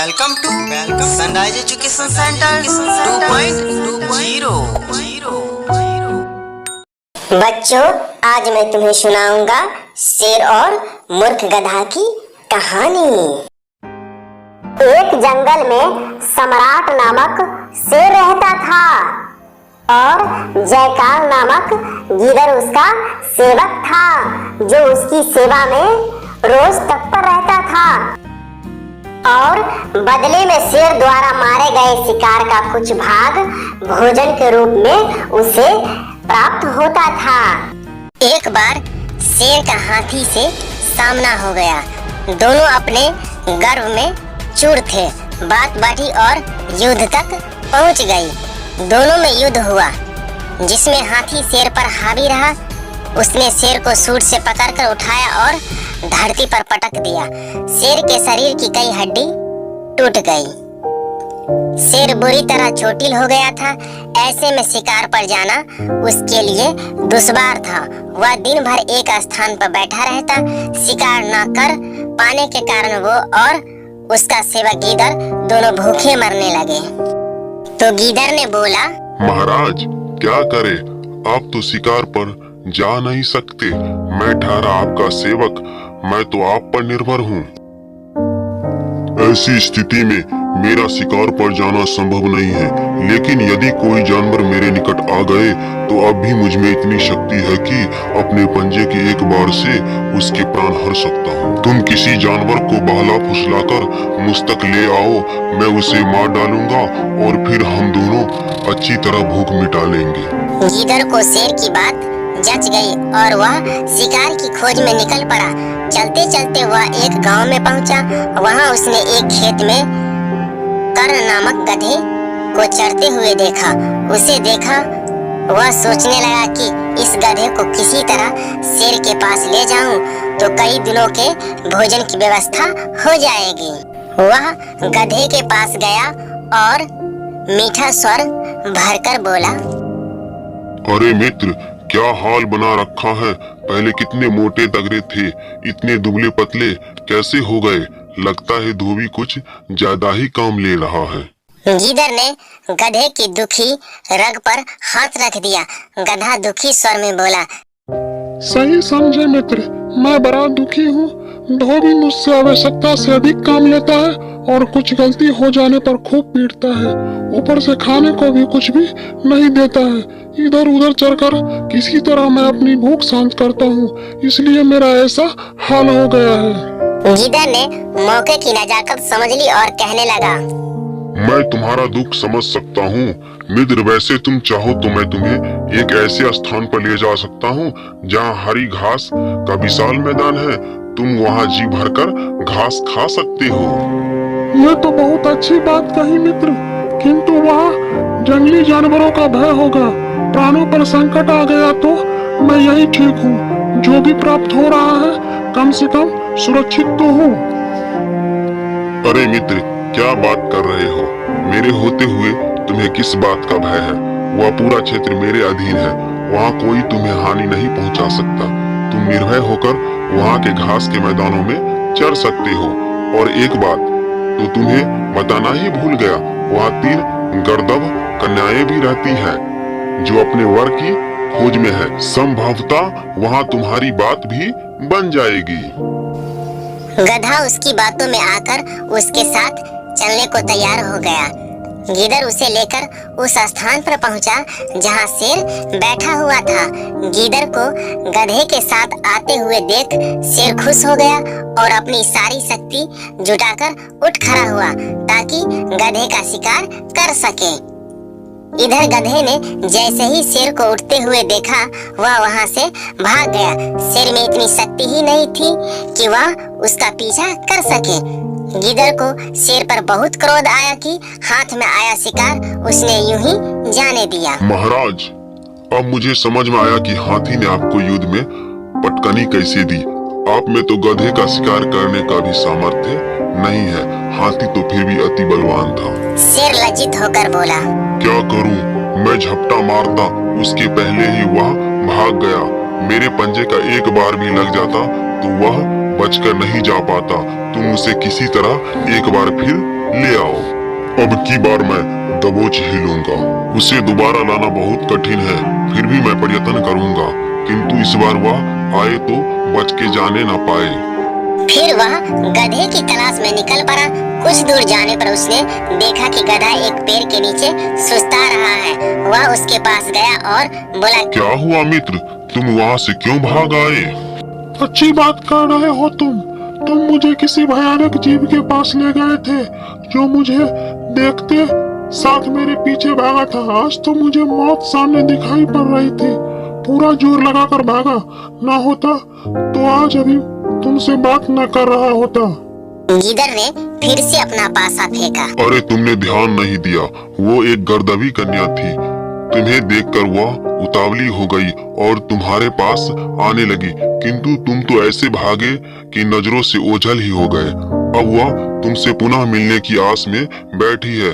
Welcome sunrise education centre 2.0। बच्चों, आज मैं तुम्हें सुनाऊंगा शेर और मूर्ख गधा की कहानी। एक जंगल में सम्राट नामक शेर रहता था और जयकाल नामक गीदड़ उसका सेवक था, जो उसकी सेवा में रोज तत्पर रहता था। और बदले में शेर द्वारा मारे गए शिकार का कुछ भाग भोजन के रूप में उसे प्राप्त होता था। एक बार शेर का हाथी से सामना हो गया। दोनों अपने गर्व में चूर थे। बात बढ़ी और युद्ध तक पहुंच गई। दोनों में युद्ध हुआ, जिसमें हाथी शेर पर हावी रहा। उसने शेर को सूंड से पकड़कर उठाया और धरती पर पटक दिया। शेर के शरीर की कई हड्डी टूट गई। शेर बुरी तरह चोटिल हो गया था। ऐसे में शिकार पर जाना उसके लिए दुश्वार था। वह दिन भर एक स्थान पर बैठा रहता। शिकार न कर पाने के कारण वो और उसका सेवक गीदड़ दोनों भूखे मरने लगे। तो गीदड़ ने बोला, महाराज, क्या करे, आप तो शिकार पर जा नहीं सकते। मैं ठहरा आपका सेवक, मैं तो आप पर निर्भर हूँ। ऐसी स्थिति में मेरा शिकार पर जाना संभव नहीं है, लेकिन यदि कोई जानवर मेरे निकट आ गए तो अब भी मुझ में इतनी शक्ति है कि अपने पंजे के एक बार से उसके प्राण हर सकता हूँ। तुम किसी जानवर को बहला फुसलाकर मुझ तक ले आओ, मैं उसे मार डालूंगा और फिर हम दोनों अच्छी तरह भूख मिटा लेंगे। गीदड़ को शेर की बात जच गई और वह शिकार की खोज में निकल पड़ा। चलते चलते वह एक गांव में पहुंचा। वहां उसने एक खेत में कर्ण नामक गधे को चरते हुए देखा। उसे देखा वह सोचने लगा कि इस गधे को किसी तरह शेर के पास ले जाऊं तो कई दिनों के भोजन की व्यवस्था हो जाएगी। वह गधे के पास गया और मीठा स्वर भरकर बोला, अरे मित्र, क्या हाल बना रखा है। पहले कितने मोटे तगड़े थे, इतने दुबले पतले कैसे हो गए। लगता है धोबी कुछ ज्यादा ही काम ले रहा है। गीदड़ ने गधे की दुखी रग पर हाथ रख दिया। गधा दुखी स्वर में बोला, सही समझे मित्र, मैं बड़ा दुखी हूँ। धोबी मुझसे आवश्यकता से अधिक काम लेता है और कुछ गलती हो जाने पर खूब पीटता है। ऊपर से खाने को भी कुछ भी नहीं देता है। इधर उधर चलकर किसी तरह मैं अपनी भूख शांत करता हूँ, इसलिए मेरा ऐसा हाल हो गया है। गीदड़ ने मौके की नजाकत समझ ली और कहने लगा, मैं तुम्हारा दुख समझ सकता हूँ मित्र। वैसे तुम चाहो तो मैं तुम्हें एक ऐसे स्थान पर ले जा सकता हूँ जहाँ हरी घास का विशाल मैदान है। तुम वहाँ जी भरकर घास खा सकते हो। ये तो बहुत अच्छी बात कही मित्र, किंतु वहाँ जंगली जानवरों का भय होगा। प्राणों पर संकट आ गया तो मैं यही ठीक हूँ। जो भी प्राप्त हो रहा है कम से कम सुरक्षित तो हूँ। अरे मित्र, क्या बात कर रहे हो। मेरे होते हुए तुम्हें किस बात का भय है। वह पूरा क्षेत्र मेरे अधीन है। वहाँ कोई तुम्हें हानि नहीं पहुँचा सकता। तुम निर्भय होकर वहाँ के घास के मैदानों में चर सकते हो। और एक बात तो तुम्हें बताना ही भूल गया, वहाँ 3 गर्दभ कन्याएं भी रहती हैं जो अपने वर की खोज में है। संभवतः वहाँ तुम्हारी बात भी बन जाएगी। गधा उसकी बातों में आकर उसके साथ चलने को तैयार हो गया। गीदड़ उसे लेकर उस स्थान पर पहुंचा जहां शेर बैठा हुआ था। गीदड़ को गधे के साथ आते हुए देख शेर खुश हो गया और अपनी सारी शक्ति जुटाकर उठ खड़ा हुआ ताकि गधे का शिकार कर सके। इधर गधे ने जैसे ही शेर को उठते हुए देखा, वह वहां से भाग गया। शेर में इतनी शक्ति ही नहीं थी कि वह उसका पीछा कर सके। गीदड़ को शेर पर बहुत क्रोध आया कि हाथ में आया शिकार उसने यूं ही जाने दिया। महाराज, अब मुझे समझ में आया कि हाथी ने आपको युद्ध में पटकनी कैसे दी। आप में तो गधे का शिकार करने का भी सामर्थ्य नहीं है। हाथी तो फिर भी अति बलवान था। शेर लज्जित होकर बोला, क्या करूं, मैं झपटा मारता उसके पहले ही वह भाग गया। मेरे पंजे का एक बार भी लग जाता तो वह बचकर नहीं जा पाता, तुम उसे किसी तरह एक बार फिर ले आओ। अब की बार मैं दबोच ही लूंगा। उसे दोबारा लाना बहुत कठिन है, फिर भी मैं प्रयत्न करूंगा, किंतु इस बार वह आए तो बच के जाने न पाए। फिर वह गधे की तलाश में निकल पड़ा। कुछ दूर जाने पर उसने देखा कि गधा एक पेड़ के नीचे सुस्ता रहा है। वह उसके पास गया और बोला, क्या हुआ मित्र, तुम वहाँ से क्यों भाग आए? अच्छी बात कर रहे हो तुम मुझे किसी भयानक जीव के पास ले गए थे जो मुझे देखते साथ मेरे पीछे भागा था। आज तो मुझे मौत सामने दिखाई पड़ रही थी, पूरा जोर लगाकर भागा, ना होता तो आज अभी तुमसे बात न कर रहा होता। गीदड़ ने फिर से अपना पासा फेंका। अरे तुमने ध्यान नहीं दिया, वो एक गर्दभी कन्या थी। तुम्हें देखकर वह उतावली हो गई और तुम्हारे पास आने लगी, किंतु तुम तो ऐसे भागे कि नजरों से ओझल ही हो गए। अब वह तुमसे पुनः मिलने की आस में बैठी है।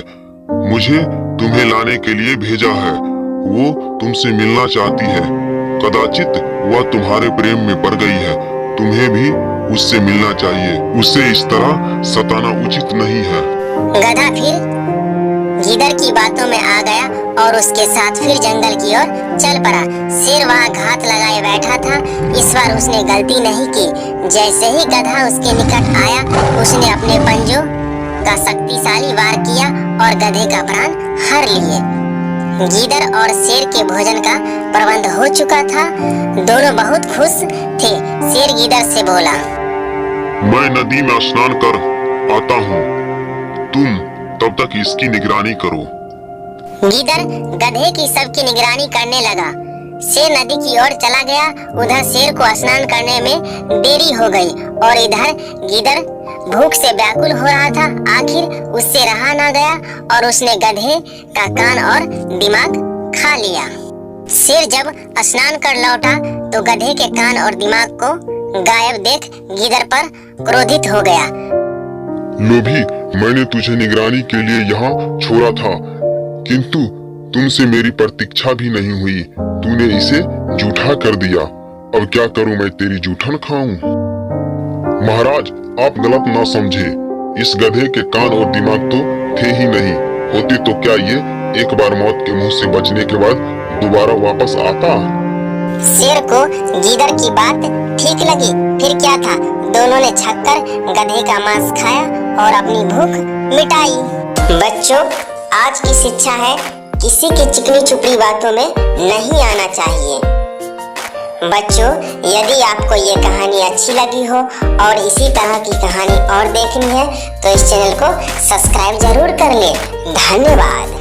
मुझे तुम्हें लाने के लिए भेजा है। वो तुमसे मिलना चाहती है। कदाचित वह तुम्हारे प्रेम में पड़ गई है। तुम्हें भी उससे मिलना चाहिए। उसे इस तरह सताना उचित नहीं है। गधा फिर गीदड़ की बातों में आ गया और उसके साथ फिर जंगल की ओर चल पड़ा। शेर वहाँ घात लगाए बैठा था। इस बार उसने गलती नहीं की। जैसे ही गधा उसके निकट आया, उसने अपने पंजों का शक्तिशाली वार किया और गधे का प्राण हर लिए। गीदड़ और शेर के भोजन का प्रबंध हो चुका था। दोनों बहुत खुश थे। शेर गीदड़ से बोला, मैं नदी में स्नान कर आता हूँ, तुम तब तक इसकी निगरानी करो। गीदड़ गधे की सबकी निगरानी करने लगा। शेर नदी की ओर चला गया। उधर शेर को स्नान करने में देरी हो गई और इधर गीदड़ भूख से व्याकुल हो रहा था। आखिर उससे रहा ना गया और उसने गधे का कान और दिमाग खा लिया। शेर जब स्नान कर लौटा तो गधे के कान और दिमाग को गायब देख गीदड़ पर क्रोधित हो गया। लोभी, मैंने तुझे निगरानी के लिए यहाँ छोड़ा था, किंतु तुमसे मेरी प्रतीक्षा भी नहीं हुई। तूने इसे जूठा कर दिया। अब क्या करूं, मैं तेरी जूठन खाऊं? महाराज, आप गलत ना समझे। इस गधे के कान और दिमाग तो थे ही नहीं। होते तो क्या ये एक बार मौत के मुंह से बचने के बाद दोबारा वापस आता? शेर को गीदड़ की बात ठीक लगी। फिर क्या था, दोनों ने छक्कर गधे का मांस खाया और अपनी भूख मिटाई। बच्चों, आज की शिक्षा है, किसी की चिकनी चुपड़ी बातों में नहीं आना चाहिए। बच्चों, यदि आपको ये कहानी अच्छी लगी हो और इसी तरह की कहानी और देखनी है तो इस चैनल को सब्सक्राइब जरूर कर लें। धन्यवाद।